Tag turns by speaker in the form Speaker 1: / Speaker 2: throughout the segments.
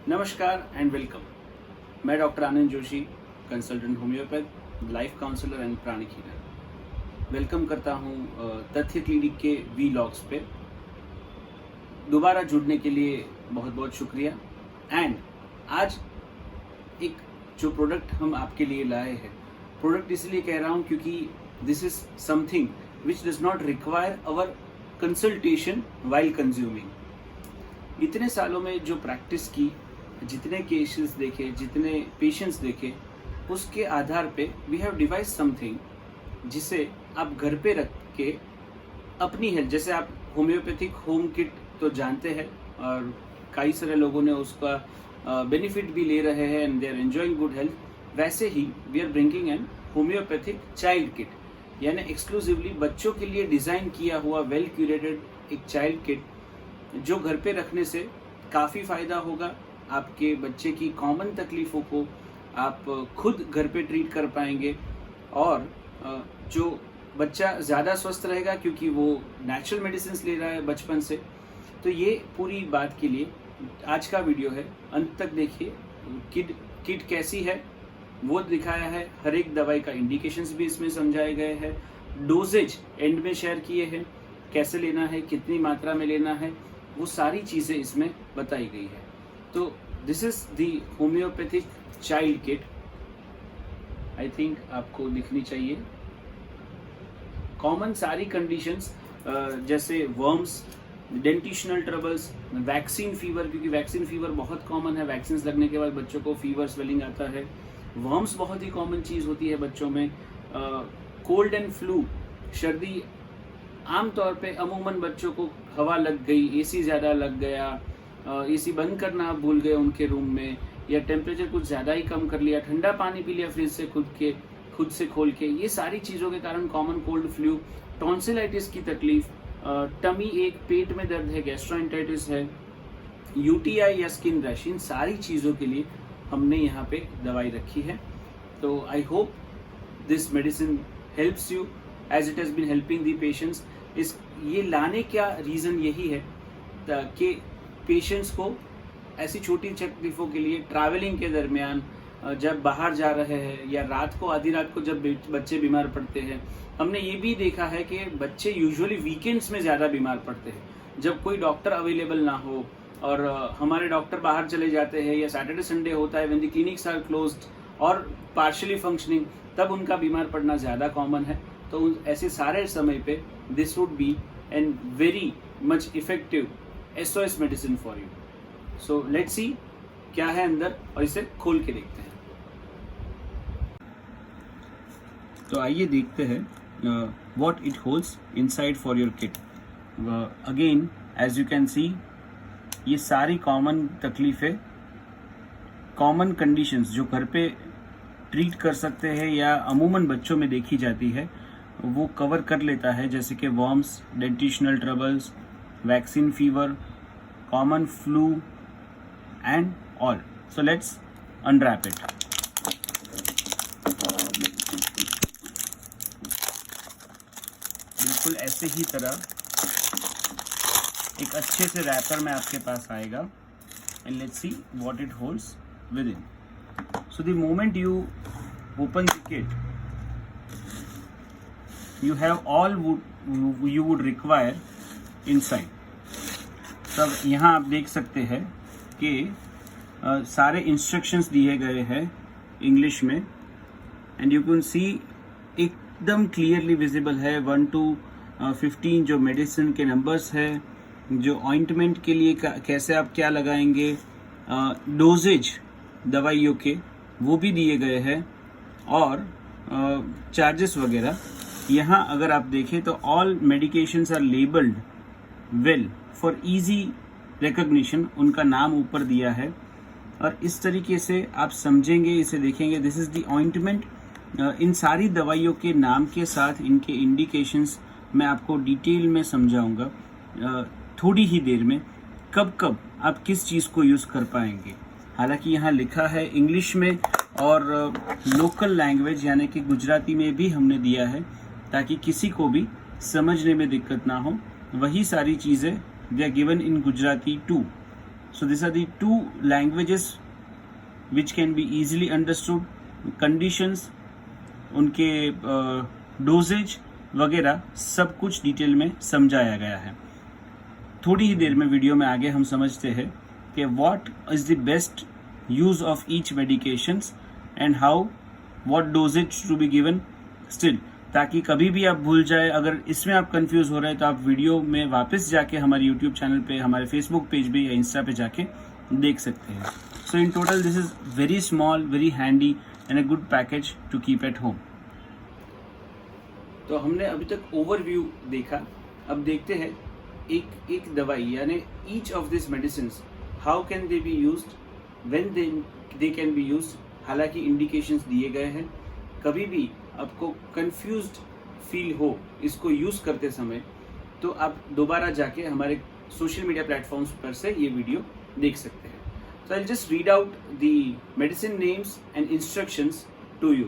Speaker 1: नमस्कार and welcome. मैं doctor Anand Joshi, consultant homeopath, life counsellor and pranic healer. Welcome करता हूँ तथ्य क्लिनिक के वीलॉग्स पे। दोबारा जुड़ने के लिए बहुत बहुत शुक्रिया। एंड आज एक जो प्रोडक्ट हम आपके लिए लाए हैं, प्रोडक्ट इसलिए कह रहा हूँ क्योंकि this is something which does not require our consultation while consuming. इतने सालों में जो प्रैक्टिस की, जितने केसेस देखे, जितने पेशेंट्स देखे, उसके आधार पे वी हैव डिवाइस समथिंग जिसे आप घर पे रख के अपनी हेल्थ, जैसे आप होम्योपैथिक होम किट तो जानते हैं और कई सारे लोगों ने उसका बेनिफिट भी ले रहे हैं and they are enjoying good health, वैसे ही we are bringing an homeopathic child kit, यानी एक्सक्लूसिवली बच्चों के लिए डिज़ाइन किया हुआ वेल क्यूरेटेड एक चाइल्ड किट जो घर पे रखने से काफ़ी फ़ायदा होगा। आपके बच्चे की कॉमन तकलीफ़ों को आप खुद घर पे ट्रीट कर पाएंगे और जो बच्चा ज़्यादा स्वस्थ रहेगा क्योंकि वो नेचुरल मेडिसिन ले रहा है बचपन से। तो ये पूरी बात के लिए आज का वीडियो है, अंत तक देखिए। किट कैसी है वो दिखाया है, हर एक दवाई का इंडिकेशंस भी इसमें समझाए गए हैं, डोजेज एंड में शेयर किए हैं, कैसे लेना है, कितनी मात्रा में लेना है, वो सारी चीज़ें इसमें बताई गई है। तो this is the homeopathic child kit. I think आपको दिखनी चाहिए। कॉमन सारी कंडीशंस जैसे worms, dentitional troubles, vaccine fever, क्योंकि वैक्सीन फीवर बहुत कॉमन है, वैक्सीन लगने के बाद बच्चों को फीवर स्वेलिंग आता है। वर्म्स बहुत ही कॉमन चीज़ होती है बच्चों में। कोल्ड एंड फ्लू, सर्दी, आमतौर पे अमूमन बच्चों को हवा लग गई, एसी ज़्यादा लग गया, एसी बंद करना आप भूल गए उनके रूम में, या टेम्परेचर कुछ ज़्यादा ही कम कर लिया, ठंडा पानी पी लिया फ्रिज से खुद से खोल के, ये सारी चीज़ों के कारण कॉमन कोल्ड, फ्लू, टॉन्सिलाइटिस की तकलीफ, टमी एक, पेट में दर्द है, गैस्ट्रोएंटेरिटिस है, यूटीआई या स्किन रैश, इन सारी चीज़ों के लिए हमने यहाँ पे दवाई रखी है। तो I hope this medicine helps you as it has been helping the patients. ये लाने का रीज़न यही है कि पेशेंट्स को ऐसी छोटी तकलीफ़ों के लिए ट्रैवलिंग के दरमियान, जब बाहर जा रहे हैं या रात को, आधी रात को जब बच्चे बीमार पड़ते हैं, हमने ये भी देखा है कि बच्चे यूजुअली वीकेंड्स में ज़्यादा बीमार पड़ते हैं जब कोई डॉक्टर अवेलेबल ना हो और हमारे डॉक्टर बाहर चले जाते हैं, या सैटरडे संडे होता है when the clinics are closed और पार्शियली फंक्शनिंग, तब उनका बीमार पड़ना ज़्यादा कॉमन है। तो ऐसे सारे समय पे this would be an very much effective SOS medicine for you. So let's see क्या है अंदर और इसे खोल के देखते हैं। तो आइए देखते हैं what it holds inside for your kit. Again as you can see, ये सारी कॉमन तकलीफ़ें, कॉमन कंडीशंस जो घर पे ट्रीट कर सकते हैं या अमूमन बच्चों में देखी जाती है, वो कवर कर लेता है, जैसे कि worms, dentitional troubles, vaccine fever, common flu and all. So let's unwrap it. बिल्कुल ऐसे ही तरह एक अच्छे से रैपर में आपके पास आएगा and let's see what it holds with in. So the moment you open the kit, you have all you would require inside। तब यहाँ आप देख सकते हैं कि सारे इंस्ट्रक्शंस दिए गए हैं इंग्लिश में एंड यू कैन सी एकदम क्लियरली विजिबल है 1 to 15 जो मेडिसिन के नंबर्स है, जो ऑइंटमेंट के लिए कैसे आप क्या लगाएंगे, डोजेज दवाइयों के वो भी दिए गए हैं और चार्जेस वगैरह। यहाँ अगर आप देखें तो all medications are labelled well for easy recognition, उनका नाम ऊपर दिया है और इस तरीके से आप समझेंगे, इसे देखेंगे। This is the ointment. इन सारी दवाइयों के नाम के साथ इनके इंडिकेशंस मैं आपको डिटेल में समझाऊंगा थोड़ी ही देर में, कब कब आप किस चीज़ को यूज़ कर पाएंगे। हालांकि यहाँ लिखा है इंग्लिश में और लोकल लैंग्वेज यानी कि गुजराती में भी हमने दिया है ताकि किसी को भी समझने में दिक्कत ना हो। वही सारी चीज़ें they are given in Gujarati too. So these are the two languages which can be easily understood. Conditions, उनके डोजेज वगैरह सब कुछ डिटेल में समझाया गया है। थोड़ी ही देर में वीडियो में आगे हम समझते हैं कि what is the best use of each medications and how what doses to be given still, ताकि कभी भी आप भूल जाए। अगर इसमें आप कंफ्यूज हो रहे हैं तो आप वीडियो में वापस जाके हमारे यूट्यूब चैनल पे, हमारे फेसबुक पेज पे या इंस्टा पे जाके देख सकते हैं। So in total this is very small, very handy and a good package to keep at home. तो हमने अभी तक ओवरव्यू देखा, अब देखते हैं एक एक दवाई यानी each of this medicine how can they be used, when they can be used. हालांकि इंडिकेशंस दिए गए हैं, कभी भी आपको कंफ्यूज्ड फील हो इसको यूज करते समय तो आप दोबारा जाके हमारे सोशल मीडिया प्लेटफॉर्म्स पर से ये वीडियो देख सकते हैं। So I just read out the medicine names and instructions to you.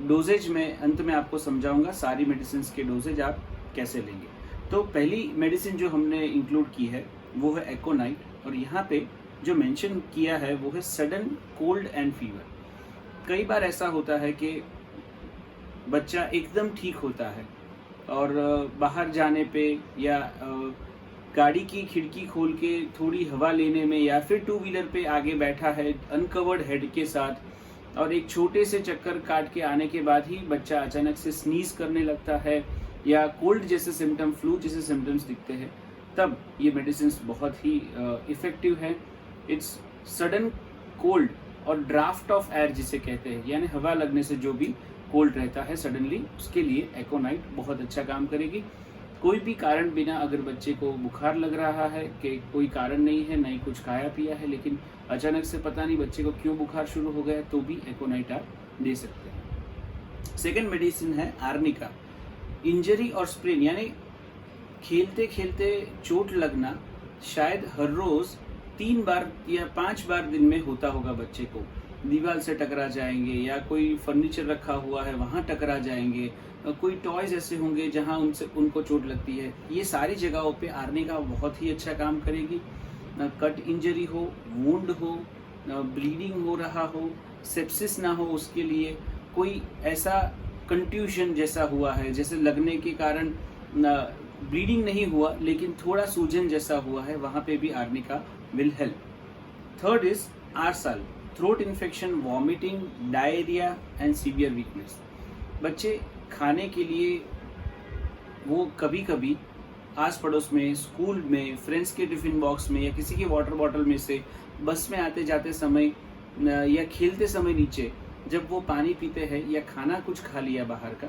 Speaker 1: Dosages में अंत में आपको समझाऊंगा सारी मेडिसिन के डोजेज आप कैसे लेंगे। तो पहली मेडिसिन जो हमने इंक्लूड की है वो है एकोनाइट, और यहाँ पे जो मेंशन किया है वो है सडन कोल्ड एंड फीवर। कई बार ऐसा होता है कि बच्चा एकदम ठीक होता है और बाहर जाने पे या गाड़ी की खिड़की खोल के थोड़ी हवा लेने में या फिर टू व्हीलर पे आगे बैठा है अनकवर्ड हेड के साथ और एक छोटे से चक्कर काट के आने के बाद ही बच्चा अचानक से स्नीज करने लगता है या कोल्ड जैसे सिम्टम, फ्लू जैसे सिम्टम्स दिखते हैं, तब ये मेडिसिन बहुत ही इफेक्टिव है। इट्स सडन कोल्ड और ड्राफ्ट ऑफ एयर जिसे कहते हैं, यानी हवा लगने से जो भी कोल्ड रहता है सडनली, उसके लिए एकोनाइट बहुत अच्छा काम करेगी। कोई भी कारण बिना अगर बच्चे को बुखार लग रहा है कि कोई कारण नहीं है, नहीं कुछ खाया पिया है, लेकिन अचानक से पता नहीं बच्चे को क्यों बुखार शुरू हो गया, तो भी एकोनाइट आप दे सकते हैं। सेकेंड मेडिसिन है आर्निका। इंजरी और स्प्रेन यानी खेलते खेलते चोट लगना शायद हर रोज 3 बार या 5 बार दिन में होता होगा बच्चे को। दीवार से टकरा जाएंगे या कोई फर्नीचर रखा हुआ है वहां टकरा जाएंगे, कोई टॉयज ऐसे होंगे जहां उनको चोट लगती है। ये सारी जगहों पे आर्निका बहुत ही अच्छा काम करेगी। कट इंजरी हो, वुंड हो, ब्लीडिंग हो रहा हो, सेप्सिस ना हो, उसके लिए कोई ऐसा कंट्यूशन जैसा हुआ है, जैसे लगने के कारण ब्लीडिंग नहीं हुआ लेकिन थोड़ा सूजन जैसा हुआ है, वहां पे भी arnica will help. Third is arsal, throat infection, vomiting, diarrhoea and severe weakness. बच्चे खाने के लिए वो कभी कभी आस पड़ोस में, स्कूल में, फ्रेंड्स के टिफिन बॉक्स में या किसी के वाटर बॉटल में से, बस में आते जाते समय या खेलते समय नीचे जब वो पानी पीते हैं या खाना कुछ खा लिया बाहर का,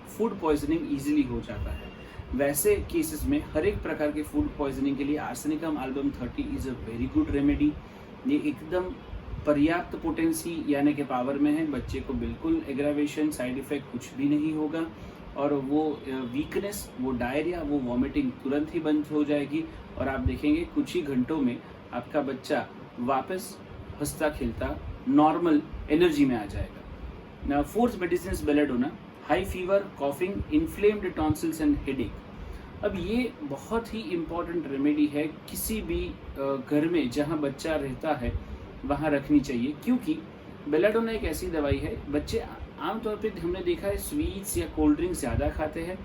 Speaker 1: फूड पॉइजनिंग इजीली हो जाता है। वैसे केसेस में हर एक प्रकार के फूड पॉइजनिंग के लिए arsenicum album 30 is a very good remedy. ये एकदम पर्याप्त पोटेंसी यानी कि पावर में है, बच्चे को बिल्कुल एग्रावेशन, साइड इफेक्ट कुछ भी नहीं होगा और वो वीकनेस, वो डायरिया, वो वॉमिटिंग तुरंत ही बंद हो जाएगी और आप देखेंगे कुछ ही घंटों में आपका बच्चा वापस हंसता खेलता नॉर्मल एनर्जी में आ जाएगा। Fourth medicine belladonna, high fever, coughing, inflamed tonsils and headache. अब ये बहुत ही इम्पॉर्टेंट रेमेडी है, किसी भी घर में जहाँ बच्चा रहता है वहाँ रखनी चाहिए, क्योंकि बेलाडोना एक ऐसी दवाई है, बच्चे आमतौर पे हमने देखा है स्वीट्स या कोल्ड ड्रिंक्स ज़्यादा खाते हैं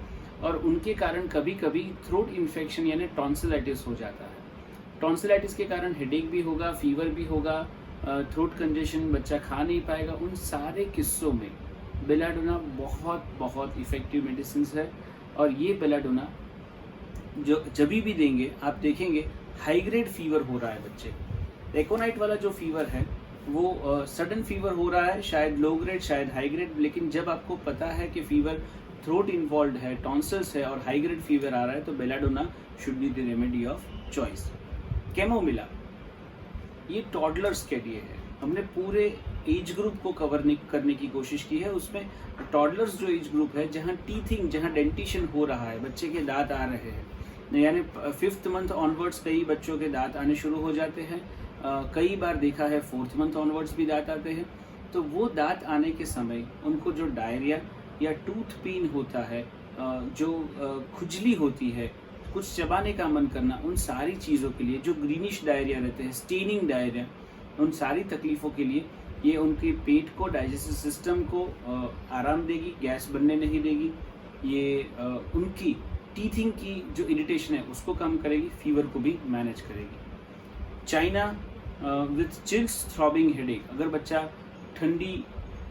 Speaker 1: और उनके कारण कभी कभी थ्रोट इन्फेक्शन यानी टॉन्सिलाइटिस हो जाता है। टॉन्सिलाइटिस के कारण हेडेक भी होगा, फीवर भी होगा, थ्रोट कंजेशन, बच्चा खा नहीं पाएगा। उन सारे किस्सों में बेलाडोना बहुत बहुत इफेक्टिव मेडिसिन है और ये बेलाडोना जो जब भी देंगे आप देखेंगे हाई ग्रेड फीवर हो रहा है बच्चे। एकोनाइट वाला जो फीवर है वो सडन फीवर हो रहा है, शायद लो ग्रेड शायद हाई ग्रेड, लेकिन जब आपको पता है कि फीवर थ्रोट इन्वॉल्व है, टॉन्सिल्स है और हाई ग्रेड फीवर आ रहा है, तो belladonna should be the remedy of choice. Chamomilla, ये टॉडलर्स के लिए है। हमने पूरे एज ग्रुप को कवर करने की कोशिश की है। उसमें टॉडलर्स जो एज ग्रुप है, जहाँ टीथिंग, जहाँ डेंटिशन हो रहा है, बच्चे के दांत आ रहे हैं, यानी 5th मंथ ऑनवर्ड्स कई बच्चों के दांत आने शुरू हो जाते हैं, कई बार देखा है 4th मंथ ऑनवर्ड्स भी दांत आते हैं। तो वो दांत आने के समय उनको जो डायरिया या टूथ पेन होता है, जो खुजली होती है, कुछ चबाने का मन करना, उन सारी चीज़ों के लिए, जो ग्रीनिश डायरिया रहते हैं, स्टेनिंग डायरिया, उन सारी तकलीफ़ों के लिए ये उनके पेट को, डाइजेस्टिव सिस्टम को आराम देगी, गैस बनने नहीं देगी। ये उनकी टीथिंग की जो इरिटेशन है उसको कम करेगी, फीवर को भी मैनेज करेगी। China with chills throbbing headache, अगर बच्चा ठंडी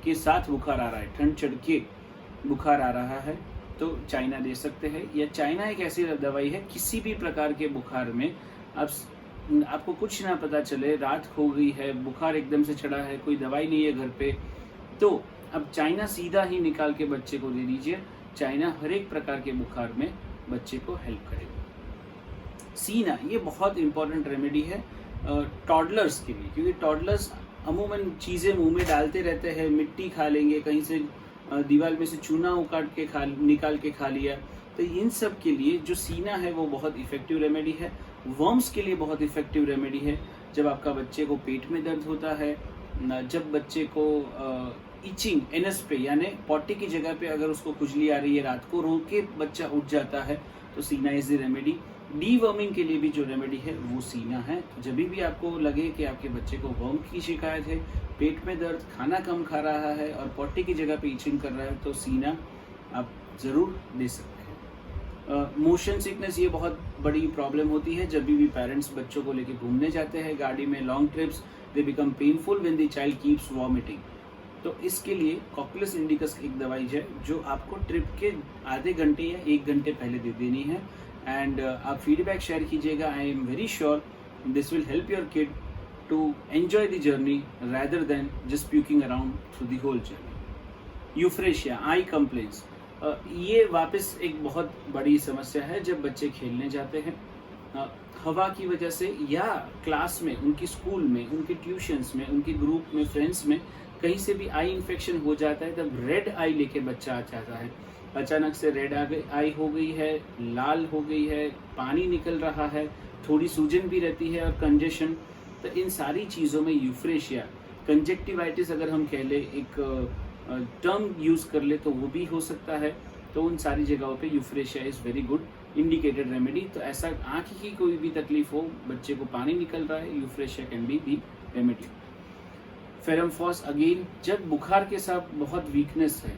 Speaker 1: के साथ बुखार आ रहा है, ठंड चढ़ के बुखार आ रहा है, तो चाइना दे सकते हैं। या चाइना एक ऐसी दवाई है, किसी भी प्रकार के बुखार में आपको कुछ ना पता चले, रात हो गई है, बुखार एकदम से चढ़ा है, कोई दवाई नहीं है घर पे, तो अब चाइना सीधा ही निकाल के बच्चे को दे दीजिए। चाइना हर एक प्रकार के बुखार में बच्चे को हेल्प करेगा। सीना, ये बहुत इंपॉर्टेंट रेमेडी है टॉडलर्स के लिए, क्योंकि टॉडलर्स अमूमन चीज़ें मुंह में डालते रहते हैं, मिट्टी खा लेंगे, कहीं से दीवार में से चूना उकाट के निकाल के खा लिया, तो इन सब के लिए जो सीना है वो बहुत इफेक्टिव रेमेडी है। वर्म्स के लिए बहुत इफेक्टिव रेमेडी है। जब आपका बच्चे को पेट में दर्द होता है, जब बच्चे को इचिंग एनस पे यानी पॉटी की जगह पे अगर उसको खुजली आ रही है, रात को रो के बच्चा उठ जाता है, तो सीना इज द रेमेडी। डीवर्मिंग के लिए भी जो रेमेडी है वो सीना है। जब भी आपको लगे कि आपके बच्चे को वर्म की शिकायत है, पेट में दर्द, खाना कम खा रहा है और पॉटी की जगह पे इचिंग कर रहा है, तो सीना आप ज़रूर दे सकते हैं। मोशन सिकनेस, ये बहुत बड़ी प्रॉब्लम होती है। जब भी पेरेंट्स बच्चों को लेके घूमने जाते हैं गाड़ी में, long trips, they become painful when the child keeps vomiting, तो इसके लिए कॉकलिस इंडिकस एक दवाई है जो आपको ट्रिप के आधे घंटे या 1 घंटे पहले दे देनी है। एंड आप फीडबैक शेयर कीजिएगा। I am very sure this will help your kid to enjoy the journey rather than just puking around through the whole journey. Euphrasia, I complaints, ये वापस एक बहुत बड़ी समस्या है जब बच्चे खेलने जाते हैं हवा की वजह से, या क्लास में, उनकी स्कूल में, उनके ट्यूशन्स में, उनके ग्रुप में, फ्रेंड्स में कहीं से भी आई इन्फेक्शन हो जाता है, तब रेड आई लेके बच्चा आ जाता है। अचानक से रेड आई हो गई है, लाल हो गई है, पानी निकल रहा है, थोड़ी सूजन भी रहती है और कंजेशन, तो इन सारी चीज़ों में यूफ्रेशिया, कंजक्टिवाइटिस अगर हम कह ले, एक टर्म यूज़ कर ले, तो वो भी हो सकता है। तो उन सारी जगहों पे Euphrasia is very good indicated remedy. तो ऐसा आँख की कोई भी तकलीफ हो, बच्चे को पानी निकल रहा है, euphrasia can be the remedy. Ferrum phos, again जब बुखार के साथ बहुत वीकनेस है,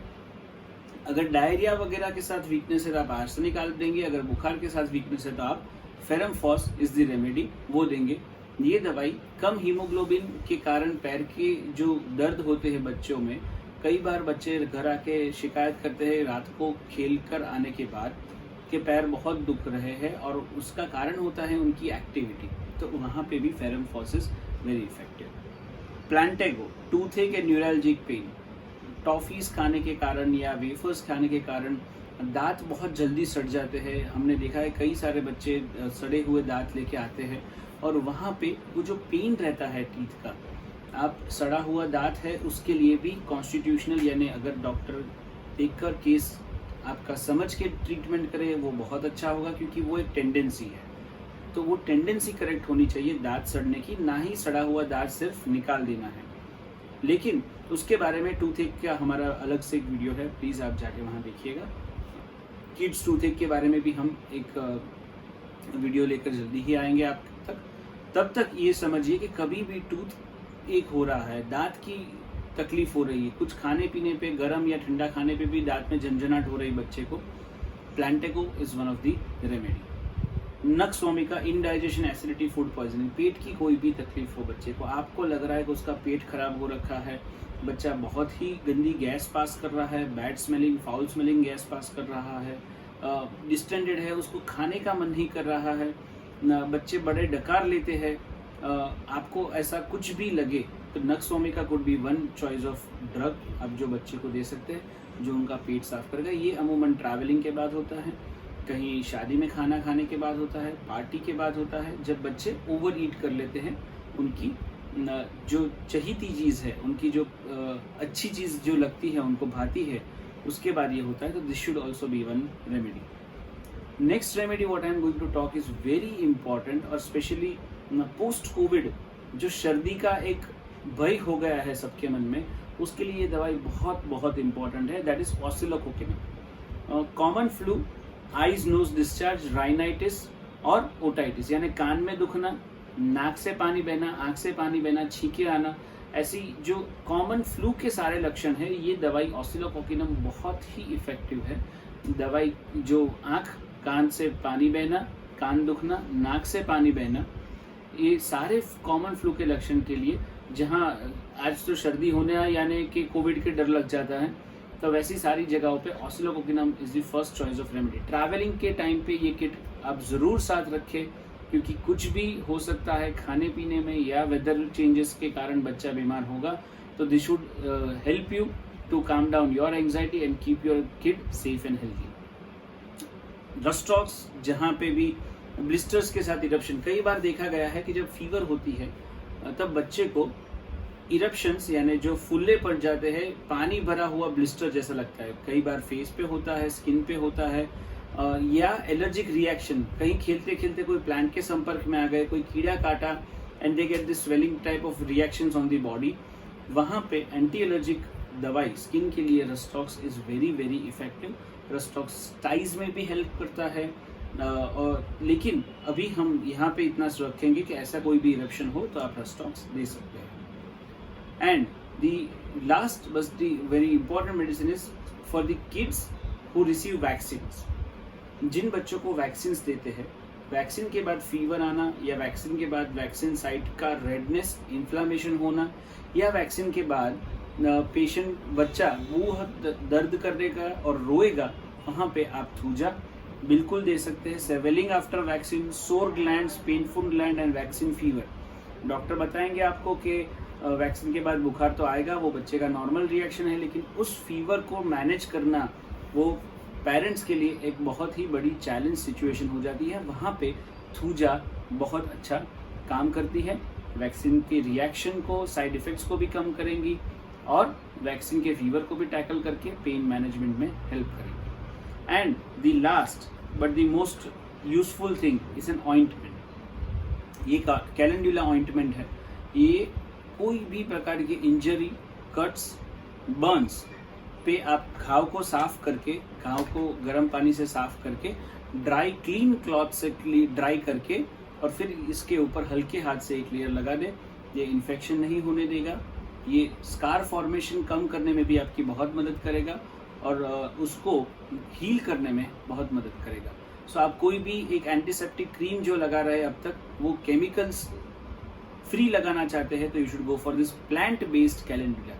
Speaker 1: अगर डायरिया वगैरह के साथ वीकनेस है तो आप आर्सेनिक निकाल देंगे, अगर बुखार के साथ वीकनेस है तो आप फेरमफॉस इज़ द रेमेडी, वो देंगे। ये दवाई कम हीमोग्लोबिन के कारण पैर के जो दर्द होते हैं बच्चों में, कई बार बच्चे घर आके शिकायत करते हैं रात को खेल कर आने के बाद कि पैर बहुत दुख रहे हैं, और उसका कारण होता है उनकी एक्टिविटी, तो वहाँ पे भी ferrum phos is very effective. Plantago, toothache and neuralgic pain, toffees खाने के कारण या वेफर्स खाने के कारण दांत बहुत जल्दी सड़ जाते हैं। हमने देखा है कई सारे बच्चे सड़े हुए दांत लेके आते हैं, और वहाँ पे वो जो पेन रहता है टीथ का, आप सड़ा हुआ दांत है उसके लिए भी कॉन्स्टिट्यूशनल, यानी अगर डॉक्टर देखकर केस आपका समझ के ट्रीटमेंट करे वो बहुत अच्छा होगा, क्योंकि वो एक टेंडेंसी है। तो वो टेंडेंसी करेक्ट होनी चाहिए दांत सड़ने की, ना ही सड़ा हुआ दांत सिर्फ निकाल देना है। लेकिन उसके बारे में टूथेक का हमारा अलग से एक वीडियो है, प्लीज़ आप जाके वहाँ देखिएगा। किड्स टूथेक के बारे में भी हम एक वीडियो लेकर जल्दी ही आएंगे आप तक। तब तक ये समझिए कि कभी भी टूथ एक हो रहा है, दांत की तकलीफ हो रही है, कुछ खाने पीने पे, गर्म या ठंडा खाने पे भी दांत में झंझनाहट हो रही बच्चे को, plantago is one of the remedy. Nux vomica, indigestion, acidity, food poisoning, पेट की कोई भी तकलीफ हो बच्चे को, आपको लग रहा है कि उसका पेट खराब हो रखा है, बच्चा बहुत ही गंदी गैस पास कर रहा है, bad smelling, foul smelling gas pass कर रहा है, डिस्टेंडेड है, उसको खाने का मन नहीं कर रहा है, बच्चे बड़े डकार लेते हैं, आपको ऐसा कुछ भी लगे, तो nux vomica could be one choice of drug आप जो बच्चे को दे सकते हैं, जो उनका पेट साफ करेगा। ये अमूमन ट्रैवलिंग के बाद होता है, कहीं शादी में खाना खाने के बाद होता है, पार्टी के बाद होता है, जब बच्चे ओवर ईट कर लेते हैं, उनकी जो चहीती चीज़ है, उनकी जो अच्छी चीज़ जो लगती है, उनको भाती है, उसके बाद ये होता है। तो this should also be one remedy. Next remedy what I am going to talk is very important, और स्पेशली पोस्ट कोविड जो सर्दी का एक भय हो गया है सबके मन में, उसके लिए ये दवाई बहुत बहुत इंपॉर्टेंट है, that is oscillococcin. Common flu eyes nose discharge, rhinitis और ओटाइटिस यानी कान में दुखना, नाक से पानी बहना, आंख से पानी बहना, छींके आना, ऐसी जो कॉमन फ्लू के सारे लक्षण है, ये दवाई ऑसिलोकोकिनम बहुत ही इफेक्टिव है। दवाई जो आंख, कान से पानी बहना, कान दुखना, नाक से पानी बहना, ये सारे कॉमन फ्लू के लक्षण के लिए, जहाँ आज तो सर्दी होने यानी कि कोविड के डर लग जाता है, तो वैसी सारी जगहों पे oscillococcinum is the first choice of remedy. Travelling के टाइम पे ये किट आप ज़रूर साथ रखें, क्योंकि कुछ भी हो सकता है खाने पीने में या वेदर चेंजेस के कारण बच्चा बीमार होगा, तो this should help you to calm down your anxiety and keep your kid safe and healthy. Rhus tox, जहाँ पे भी ब्लिस्टर्स के साथ इरप्शन, कई बार देखा गया है कि जब फीवर होती है तब बच्चे को इरप्शंस यानी जो फुल्ले पड़ जाते हैं, पानी भरा हुआ ब्लिस्टर जैसा लगता है। कई बार फेस पे होता है, स्किन पे होता है, या एलर्जिक रिएक्शन, कहीं खेलते खेलते कोई प्लांट के संपर्क में आ गए, कोई कीड़ा काटा and they get this swelling type of reactions on the body, वहाँ पे एंटी एलर्जिक दवाई स्किन के लिए rhus tox is very very effective. Rhus tox ties में भी हेल्प करता है, और लेकिन अभी हम यहाँ पे इतना रखेंगे कि ऐसा कोई भी इरप्शन हो तो आप रस्टॉक्स दे सकते हैं। एंड द लास्ट बस the very important medicine is for the kids who receive vaccines. जिन बच्चों को वैक्सीन देते हैं, वैक्सीन के बाद फीवर आना, या वैक्सीन के बाद वैक्सीन साइट का रेडनेस, इन्फ्लामेशन होना, या वैक्सीन के बाद पेशेंट बच्चा मुंह दर्द करेगा और रोएगा, वहाँ पे आप थूजा बिल्कुल दे सकते हैं। स्वेलिंग आफ्टर वैक्सीन, सोर glands, painful gland and vaccine fever. Doctor बताएंगे आपको कि वैक्सीन के बाद बुखार तो आएगा, वो बच्चे का नॉर्मल रिएक्शन है, लेकिन उस फीवर को मैनेज करना वो पेरेंट्स के लिए एक बहुत ही बड़ी चैलेंज सिचुएशन हो जाती है। वहाँ पे थूजा बहुत अच्छा काम करती है, वैक्सीन के रिएक्शन को, साइड इफ़ेक्ट्स को भी कम करेंगी और वैक्सीन के फीवर को भी टैकल करके पेन मैनेजमेंट में हेल्प करेंगी। And the last but the most useful thing is an ointment. ये कैलेंडुला ऑइंटमेंट है। ये कोई भी प्रकार की इंजरी, कट्स, बर्न्स पे आप घाव को साफ करके, घाव को गर्म पानी से साफ करके, ड्राई क्लीन क्लॉथ से ड्राई करके, और फिर इसके ऊपर हल्के हाथ से एक लेयर लगा दे। ये इन्फेक्शन नहीं होने देगा, ये स्कार फॉर्मेशन कम करने में भी आपकी बहुत मदद करेगा और उसको हील करने में बहुत मदद करेगा। सो आप कोई भी एक एंटीसेप्टिक क्रीम जो लगा रहे हैं अब तक, वो केमिकल्स फ्री लगाना चाहते हैं, तो you should go for this plant based calendula.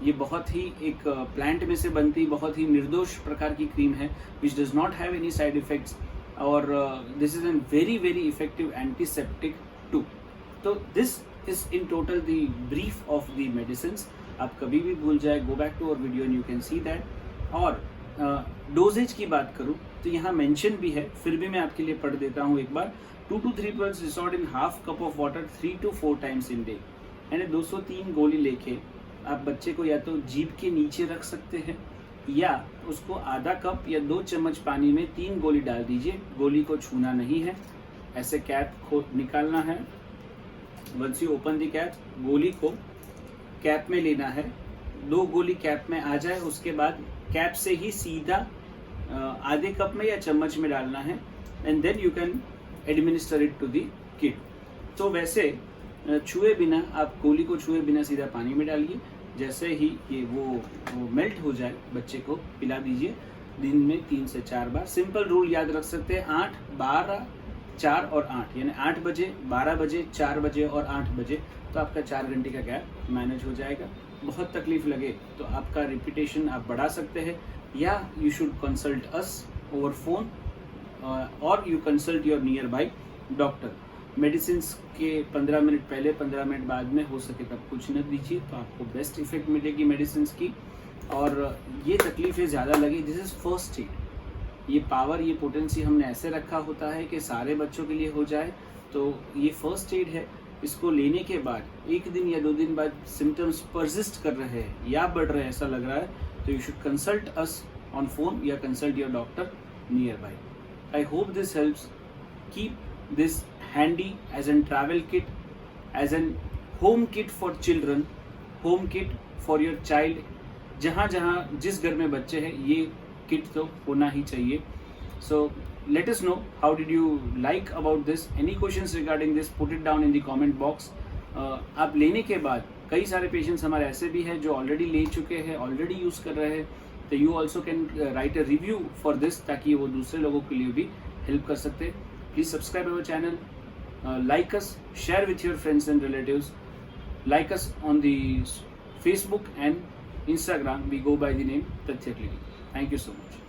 Speaker 1: ये बहुत ही एक प्लांट में से बनती बहुत ही निर्दोष प्रकार की क्रीम है, which does not have any side effects, और this is an very very effective antiseptic too. तो this is in total the brief of the medicine. आप कभी भी भूल जाए, go back to our video and you can see that. और dosages की बात करूँ तो यहाँ मेंशन भी है, फिर भी मैं आपके लिए पढ़ देता हूँ एक बार। 2 to 3 pills dissolved in half cup of water 3 to 4 times in day। यानी 203 गोली लेके आप बच्चे को या तो जीभ के नीचे रख सकते हैं, या उसको आधा कप या 2 चम्मच पानी में 3 गोली डाल दीजिए। गोली को छूना नहीं है, ऐसे कैप को निकालना है। Once you open the cap, गोली को कैप में लेना है। 2 गोली कैप में आ जाए, उसके बाद कैप से ही सीधा आधे कप में या चम्मच में डालना है, and then you can administer it to the kid. तो वैसे छुए बिना, आप गोली को छुए बिना सीधा पानी में डालिए। जैसे ही ये वो मेल्ट हो जाए, बच्चे को पिला दीजिए। दिन में 3 से 4 बार। सिंपल रूल याद रख सकते हैं, 8, 12, 4 और 8, यानी 8 बजे, 12 बजे, 4 बजे और 8 बजे, तो आपका 4 घंटे का गैप मैनेज हो जाएगा। बहुत तकलीफ लगे तो आपका रिपीटेशन आप बढ़ा सकते हैं, या you should consult us over phone और you consult your nearby doctor. Medicine के 15 मिनट पहले, 15 मिनट बाद में हो सके तब कुछ न दीजिए, तो आपको बेस्ट इफेक्ट मिलेगी मेडिसिन की। और ये तकलीफें ज़्यादा लगी, दिस इज़ फर्स्ट एड। ये पावर, ये पोटेंसी हमने ऐसे रखा होता है कि सारे बच्चों के लिए हो जाए, तो ये फर्स्ट एड है। इसको लेने के बाद 1 दिन या 2 दिन बाद सिम्टम्स परसिस्ट कर रहे हैं या बढ़ रहे हैं ऐसा लग रहा है, तो you should consult us on phone या consult your doctor nearby. I hope this helps. Keep this handy as an travel kit, as an home kit for children, home kit for your child। जहाँ जहाँ जिस घर में बच्चे हैं, ये kit तो होना ही चाहिए। So let us know how did you like about this. Any questions regarding this, put it down in the comment box. आप लेने के बाद कई सारे पेशेंट्स हमारे ऐसे भी हैं जो ऑलरेडी ले चुके हैं, ऑलरेडी यूज़ कर रहे हैं, तो you also can write a review for this ताकि वो दूसरे लोगों के लिए भी हेल्प कर सकते हैं. Please subscribe our channel, like us, share with your friends and relatives, like us on the Facebook and Instagram. We go by the name Tathya Clinic. Thank you so much.